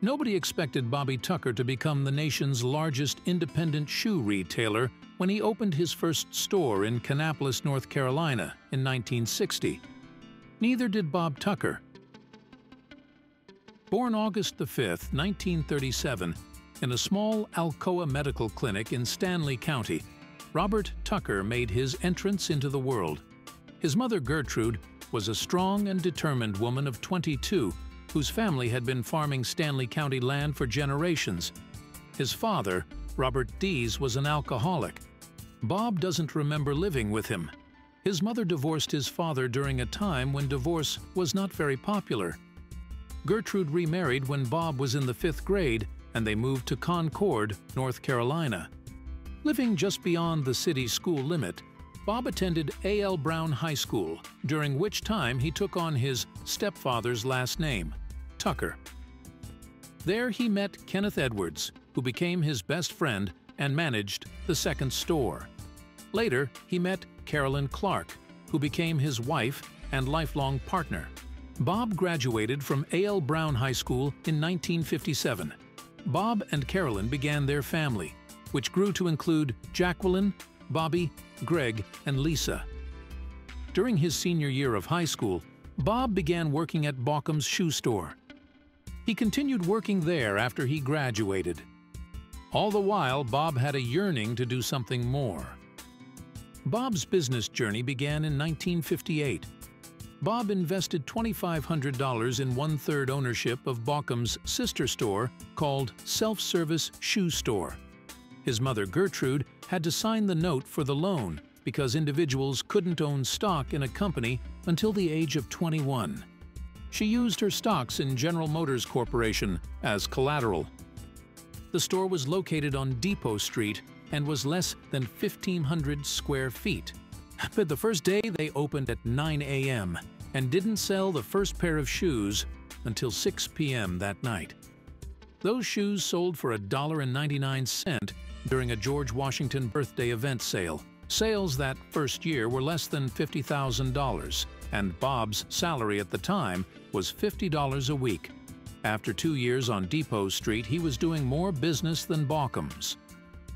Nobody expected Bobby Tucker to become the nation's largest independent shoe retailer when he opened his first store in Kannapolis, North Carolina in 1960. Neither did Bob Tucker. Born August 5, 1937, in a small Alcoa medical clinic in Stanly County, Robert Tucker made his entrance into the world. His mother, Gertrude, was a strong and determined woman of 22 whose family had been farming Stanly County land for generations. His father, Robert Dees, was an alcoholic. Bob doesn't remember living with him. His mother divorced his father during a time when divorce was not very popular. Gertrude remarried when Bob was in the 5th grade, and they moved to Concord, North Carolina. Living just beyond the city school limit, Bob attended A.L. Brown High School, during which time he took on his stepfather's last name, Tucker. There he met Kenneth Edwards, who became his best friend and managed the second store. Later, he met Carolyn Clark, who became his wife and lifelong partner. Bob graduated from A.L. Brown High School in 1957. Bob and Carolyn began their family, which grew to include Jacqueline, Bobby, Greg, and Lisa. During his senior year of high school, Bob began working at Baucom's shoe store. He continued working there after he graduated. All the while, Bob had a yearning to do something more. Bob's business journey began in 1958. Bob invested $2,500 in one-third ownership of Baucom's sister store called Self-Service Shoe Store. His mother, Gertrude, had to sign the note for the loan because individuals couldn't own stock in a company until the age of 21. She used her stocks in General Motors Corporation as collateral. The store was located on Depot Street and was less than 1,500 square feet. But the first day they opened at 9 a.m. and didn't sell the first pair of shoes until 6 p.m. that night. Those shoes sold for $1.99 during a George Washington birthday event sale. Sales that first year were less than $50,000, and Bob's salary at the time was $50 a week. After 2 years on Depot Street, he was doing more business than Baucom's.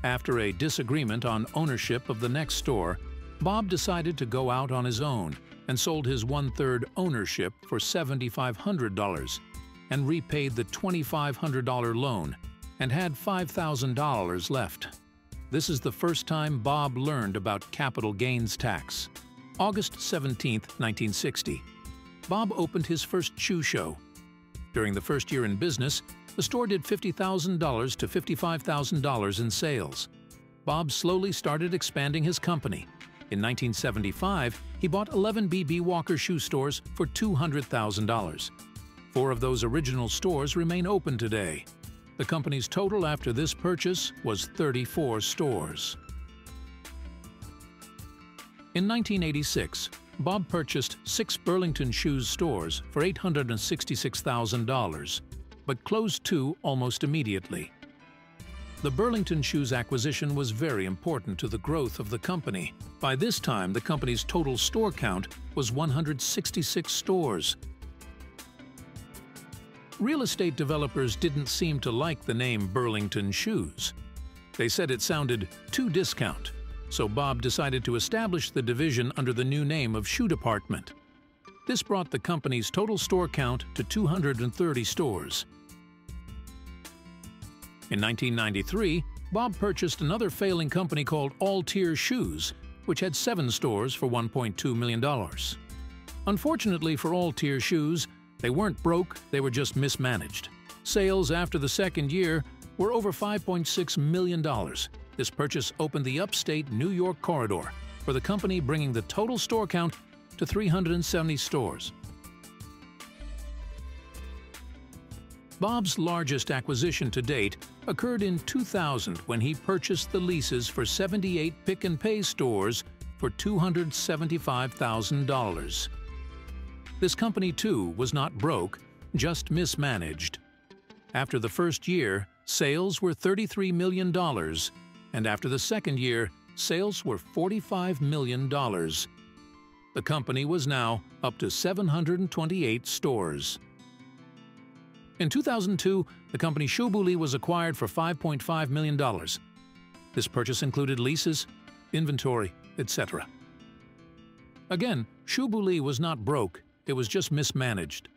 After a disagreement on ownership of the next store, Bob decided to go out on his own and sold his one-third ownership for $7,500 and repaid the $2,500 loan and had $5,000 left. This is the first time Bob learned about capital gains tax. August 17, 1960. Bob opened his first shoe show. During the first year in business, the store did $50,000 to $55,000 in sales. Bob slowly started expanding his company. In 1975, he bought 11 B.B. Walker shoe stores for $200,000. 4 of those original stores remain open today. The company's total after this purchase was 34 stores. In 1986, Bob purchased 6 Burlington Shoes stores for $866,000, but closed 2 almost immediately. The Burlington Shoes acquisition was very important to the growth of the company. By this time, the company's total store count was 166 stores. Real estate developers didn't seem to like the name Burlington Shoes. They said it sounded too discount, so Bob decided to establish the division under the new name of Shoe Department. This brought the company's total store count to 230 stores. In 1993, Bob purchased another failing company called All Tier Shoes, which had 7 stores for $1.2 million. Unfortunately for All Tier Shoes, they weren't broke, they were just mismanaged. Sales after the second year were over $5.6 million. This purchase opened the upstate New York corridor for the company, bringing the total store count to 370 stores. Bob's largest acquisition to date occurred in 2000 when he purchased the leases for 78 Pick and Pay stores for $275,000. This company, too, was not broke, just mismanaged. After the first year, sales were $33 million, and after the second year, sales were $45 million. The company was now up to 728 stores. In 2002, the company Shoe Lee was acquired for $5.5 million. This purchase included leases, inventory, etc. Again, Shoe Lee was not broke, it was just mismanaged.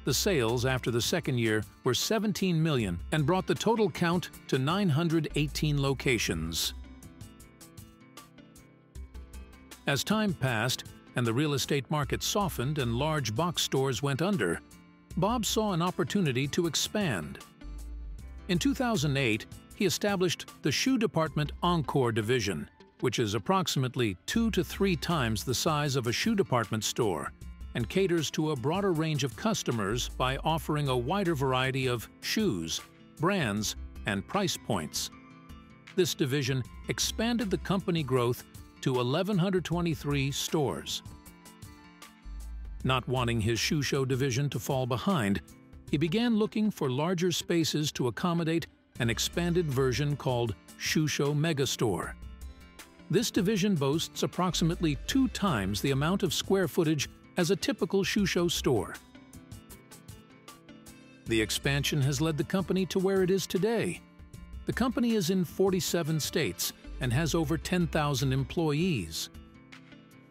The sales after the second year were 17 million and brought the total count to 918 locations. As time passed and the real estate market softened and large box stores went under, Bob saw an opportunity to expand. In 2008, he established the Shoe Department Encore division, which is approximately 2 to 3 times the size of a shoe department store and caters to a broader range of customers by offering a wider variety of shoes, brands, and price points. This division expanded the company growth to 1,123 stores. Not wanting his shoe show division to fall behind, he began looking for larger spaces to accommodate an expanded version called Shoe Show Megastore. This division boasts approximately 2 times the amount of square footage as a typical shoe show store. The expansion has led the company to where it is today. The company is in 47 states and has over 10,000 employees.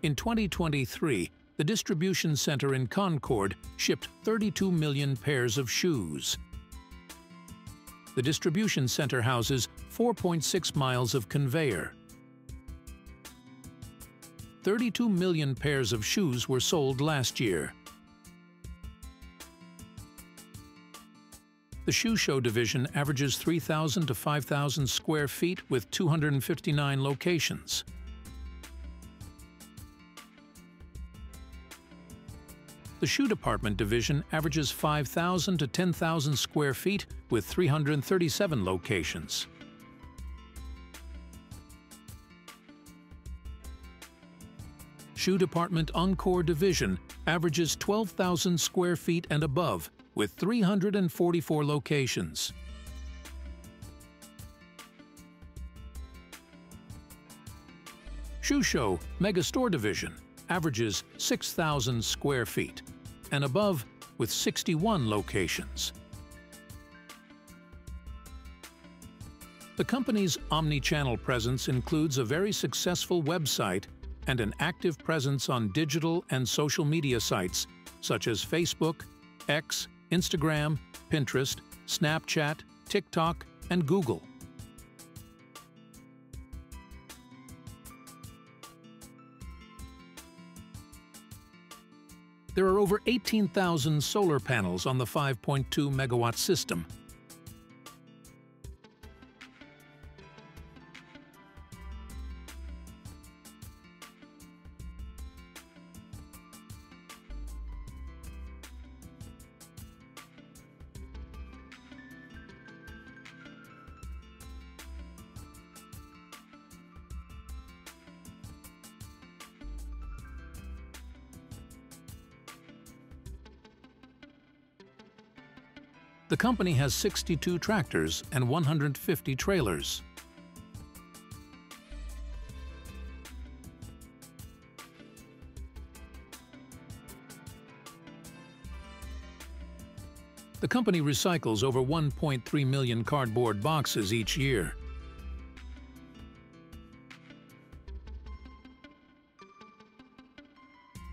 In 2023, the distribution center in Concord shipped 32 million pairs of shoes. The distribution center houses 4.6 miles of conveyor. 32 million pairs of shoes were sold last year. The Shoe Show division averages 3,000 to 5,000 square feet with 259 locations. The Shoe Department division averages 5,000 to 10,000 square feet with 337 locations. Shoe Department Encore division averages 12,000 square feet and above with 344 locations. Shoe Show Megastore division averages 6,000 square feet and above with 61 locations. The company's omni-channel presence includes a very successful website and an active presence on digital and social media sites such as Facebook, X, Instagram, Pinterest, Snapchat, TikTok, and Google. There are over 18,000 solar panels on the 5.2 megawatt system. The company has 62 tractors and 150 trailers. The company recycles over 1.3 million cardboard boxes each year.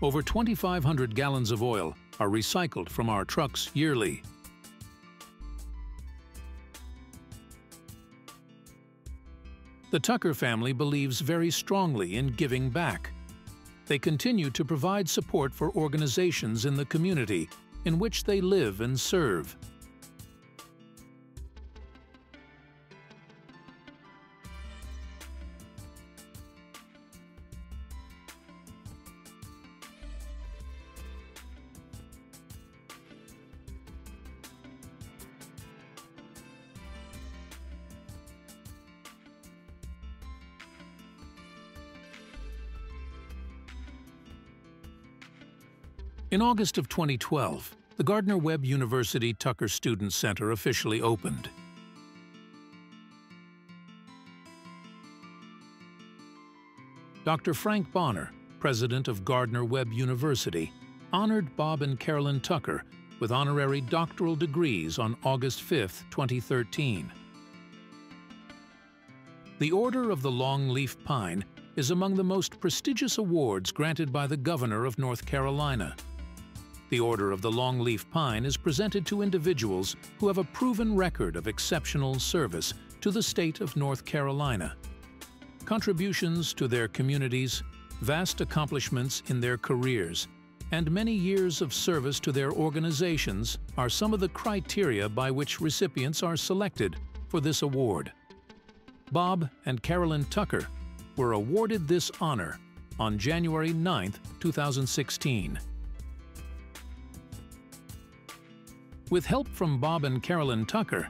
Over 2,500 gallons of oil are recycled from our trucks yearly. The Tucker family believes very strongly in giving back. They continue to provide support for organizations in the community in which they live and serve. In August of 2012, the Gardner-Webb University Tucker Student Center officially opened. Dr. Frank Bonner, president of Gardner-Webb University, honored Bob and Carolyn Tucker with honorary doctoral degrees on August 5, 2013. The Order of the Longleaf Pine is among the most prestigious awards granted by the Governor of North Carolina. The Order of the Longleaf Pine is presented to individuals who have a proven record of exceptional service to the state of North Carolina. Contributions to their communities, vast accomplishments in their careers, and many years of service to their organizations are some of the criteria by which recipients are selected for this award. Bob and Carolyn Tucker were awarded this honor on January 9, 2016. With help from Bob and Carolyn Tucker,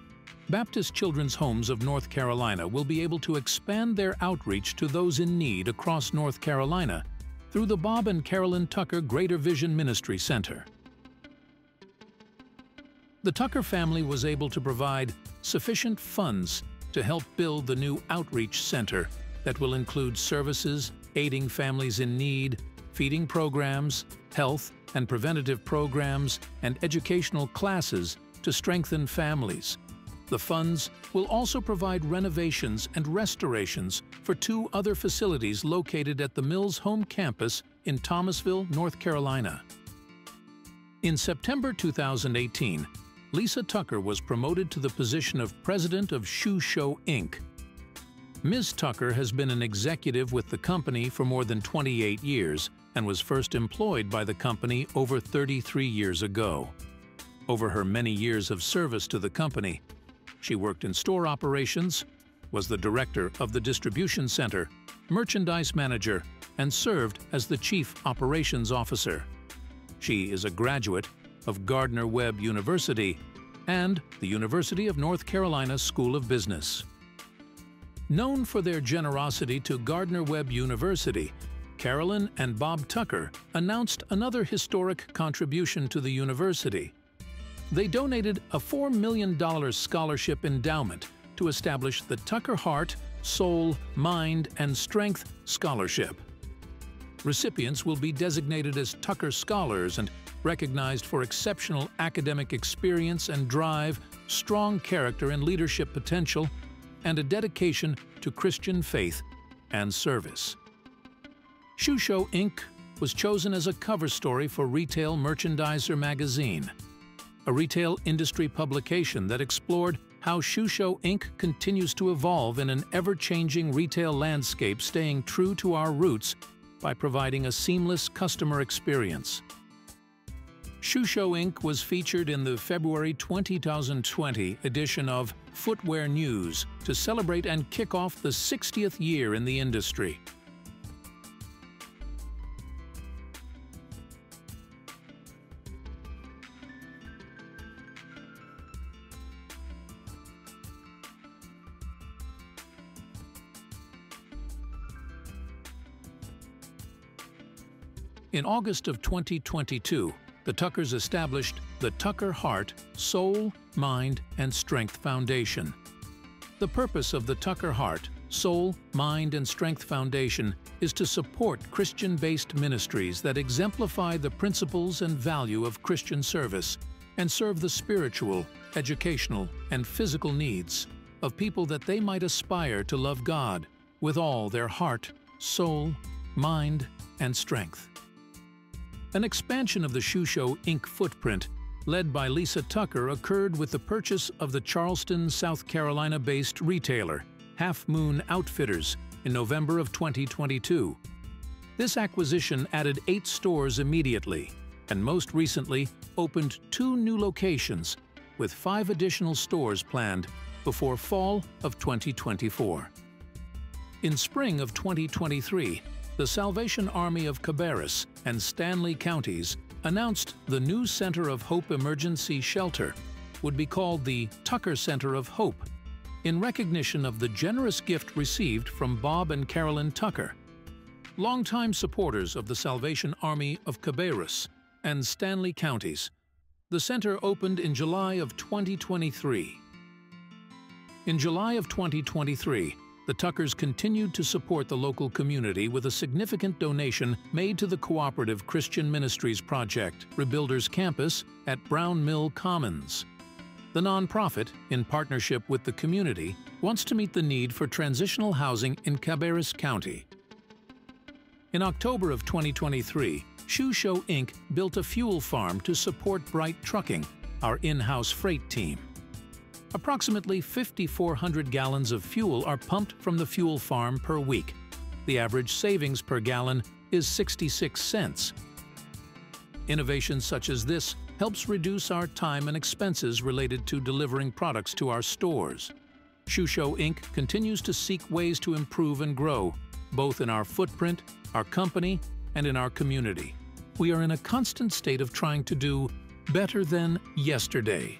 Baptist Children's Homes of North Carolina will be able to expand their outreach to those in need across North Carolina through the Bob and Carolyn Tucker Greater Vision Ministry Center. The Tucker family was able to provide sufficient funds to help build the new outreach center that will include services aiding families in need, feeding programs, health and preventative programs, and educational classes to strengthen families. The funds will also provide renovations and restorations for 2 other facilities located at the Mills Home Campus in Thomasville, North Carolina. In September 2018, Lisa Tucker was promoted to the position of President of Shoe Show, Inc. Ms. Tucker has been an executive with the company for more than 28 years and was first employed by the company over 33 years ago. Over her many years of service to the company, she worked in store operations, was the director of the distribution center, merchandise manager, and served as the chief operations officer. She is a graduate of Gardner-Webb University and the University of North Carolina School of Business. Known for their generosity to Gardner-Webb University, Carolyn and Bob Tucker announced another historic contribution to the university. They donated a $4 million scholarship endowment to establish the Tucker Heart, Soul, Mind, and Strength Scholarship. Recipients will be designated as Tucker Scholars and recognized for exceptional academic experience and drive, strong character and leadership potential, and a dedication to Christian faith and service. Shoe Show, Inc. was chosen as a cover story for Retail Merchandiser magazine, a retail industry publication that explored how Shoe Show, Inc. continues to evolve in an ever-changing retail landscape, staying true to our roots by providing a seamless customer experience. Shoe Show, Inc. was featured in the February 2020 edition of Footwear News to celebrate and kick off the 60th year in the industry. In August of 2022, the Tuckers established the Tucker Heart, Soul, Mind, and Strength Foundation. The purpose of the Tucker Heart, Soul, Mind, and Strength Foundation is to support Christian-based ministries that exemplify the principles and value of Christian service and serve the spiritual, educational, and physical needs of people that they might aspire to love God with all their heart, soul, mind, and strength. An expansion of the Shoe Show, Inc. footprint, led by Lisa Tucker, occurred with the purchase of the Charleston, South Carolina-based retailer, Half Moon Outfitters, in November of 2022. This acquisition added 8 stores immediately, and most recently opened 2 new locations, with 5 additional stores planned before fall of 2024. In spring of 2023, the Salvation Army of Cabarrus and Stanley counties announced the new Center of Hope Emergency Shelter would be called the Tucker Center of Hope, in recognition of the generous gift received from Bob and Carolyn Tucker, longtime supporters of the Salvation Army of Cabarrus and Stanley counties. The center opened in July of 2023. In July of 2023, the Tuckers continued to support the local community with a significant donation made to the Cooperative Christian Ministries Project, Rebuilders Campus at Brown Mill Commons. The nonprofit, in partnership with the community, wants to meet the need for transitional housing in Cabarrus County. In October of 2023, Shoe Show Inc. built a fuel farm to support Bright Trucking, our in-house freight team. Approximately 5,400 gallons of fuel are pumped from the fuel farm per week. The average savings per gallon is 66 cents. Innovation such as this helps reduce our time and expenses related to delivering products to our stores. Shoe Show Inc. continues to seek ways to improve and grow, both in our footprint, our company, and in our community. We are in a constant state of trying to do better than yesterday.